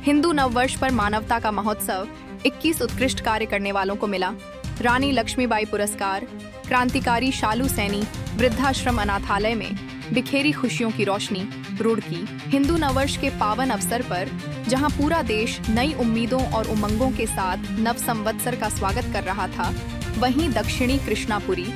हिंदू नववर्ष पर मानवता का महोत्सव 21 उत्कृष्ट कार्य करने वालों को मिला। रानी लक्ष्मीबाई पुरस्कार, क्रांतिकारी शालू सैनी वृद्धाश्रम अनाथालय में बिखेरी खुशियों की रोशनी। रुड़की। हिंदू नववर्ष के पावन अवसर पर जहां पूरा देश नई उम्मीदों और उमंगों के साथ नव संवत्सर का स्वागत कर रहा था, वहीं दक्षिणी कृष्णापुरी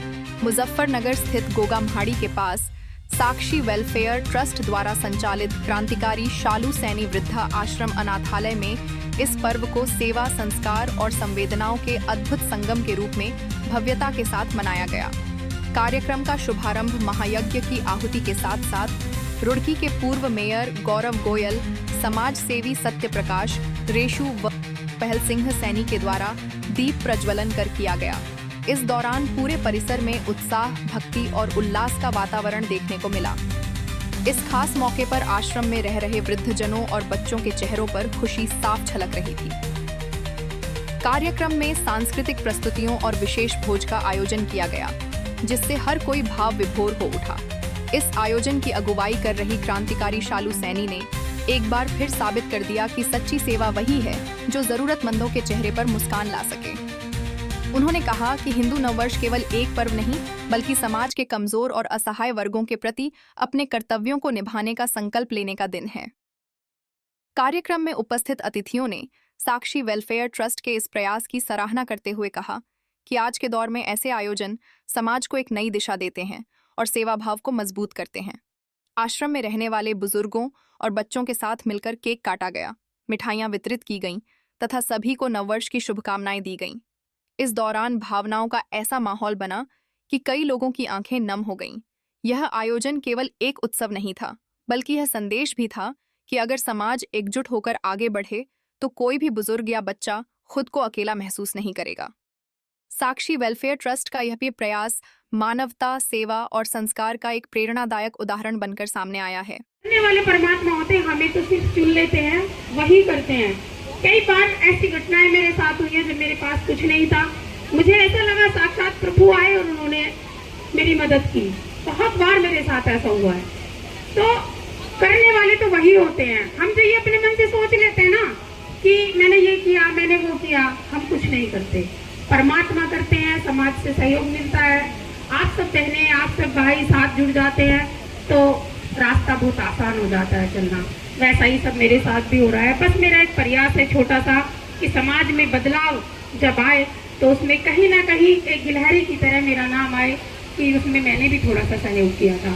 मुजफ्फरनगर स्थित गोगामहाड़ी के पास साक्षी वेलफेयर ट्रस्ट द्वारा संचालित क्रांतिकारी शालू सैनी वृद्धा आश्रम अनाथालय में इस पर्व को सेवा, संस्कार और संवेदनाओं के अद्भुत संगम के रूप में भव्यता के साथ मनाया गया। कार्यक्रम का शुभारंभ महायज्ञ की आहुति के साथ साथ रुड़की के पूर्व मेयर गौरव गोयल, समाज सेवी सत्य प्रकाश रेशु व पहल सिंह सैनी के द्वारा दीप प्रज्वलन कर किया गया। इस दौरान पूरे परिसर में उत्साह, भक्ति और उल्लास का वातावरण देखने को मिला। इस खास मौके पर आश्रम में रह रहे वृद्धजनों और बच्चों के चेहरों पर खुशी साफ झलक रही थी। कार्यक्रम में सांस्कृतिक प्रस्तुतियों और विशेष भोज का आयोजन किया गया, जिससे हर कोई भाव विभोर हो उठा। इस आयोजन की अगुवाई कर रही क्रांतिकारी शालू सैनी ने एक बार फिर साबित कर दिया कि सच्ची सेवा वही है जो जरूरतमंदों के चेहरे पर मुस्कान ला सके। उन्होंने कहा कि हिंदू नववर्ष केवल एक पर्व नहीं, बल्कि समाज के कमजोर और असहाय वर्गों के प्रति अपने कर्तव्यों को निभाने का संकल्प लेने का दिन है। कार्यक्रम में उपस्थित अतिथियों ने साक्षी वेलफेयर ट्रस्ट के इस प्रयास की सराहना करते हुए कहा कि आज के दौर में ऐसे आयोजन समाज को एक नई दिशा देते हैं और सेवा भाव को मजबूत करते हैं। आश्रम में रहने वाले बुजुर्गों और बच्चों के साथ मिलकर केक काटा गया, मिठाइयां वितरित की गईं तथा सभी को नववर्ष की शुभकामनाएं दी गईं। इस दौरान भावनाओं का ऐसा माहौल बना कि कई लोगों की आंखें नम हो गईं। यह आयोजन केवल एक उत्सव नहीं था, बल्कि यह संदेश भी था कि अगर समाज एकजुट होकर आगे बढ़े तो कोई भी बुजुर्ग या बच्चा खुद को अकेला महसूस नहीं करेगा। साक्षी वेलफेयर ट्रस्ट का यह भी प्रयास मानवता, सेवा और संस्कार का एक प्रेरणादायक उदाहरण बनकर सामने आया है। करने वाले परमात्मा होते हैं, हमें तो सिर्फ चुन लेते हैं, वही करते हैं। कई बार ऐसी घटनाएं मेरे साथ हुई है जब मेरे पास कुछ नहीं था, मुझे ऐसा लगा साक्षात प्रभु आए और उन्होंने मेरी मदद की। बहुत बार मेरे साथ ऐसा हुआ है। तो करने वाले तो वही होते हैं। हम जो ये अपने मन से सोच लेते हैं ना कि मैंने ये किया, मैंने वो किया, हम कुछ नहीं करते, परमात्मा करते हैं। समाज से सहयोग मिलता है, आप सब बहनें, आप सब भाई साथ जुड़ जाते हैं तो रास्ता बहुत आसान हो जाता है चलना। वैसा ही सब मेरे साथ भी हो रहा है। बस मेरा एक प्रयास है छोटा सा कि समाज में बदलाव जब आए तो उसमें कहीं ना कहीं एक गिलहरी की तरह मेरा नाम आए कि उसमें मैंने भी थोड़ा सा सहयोग किया था।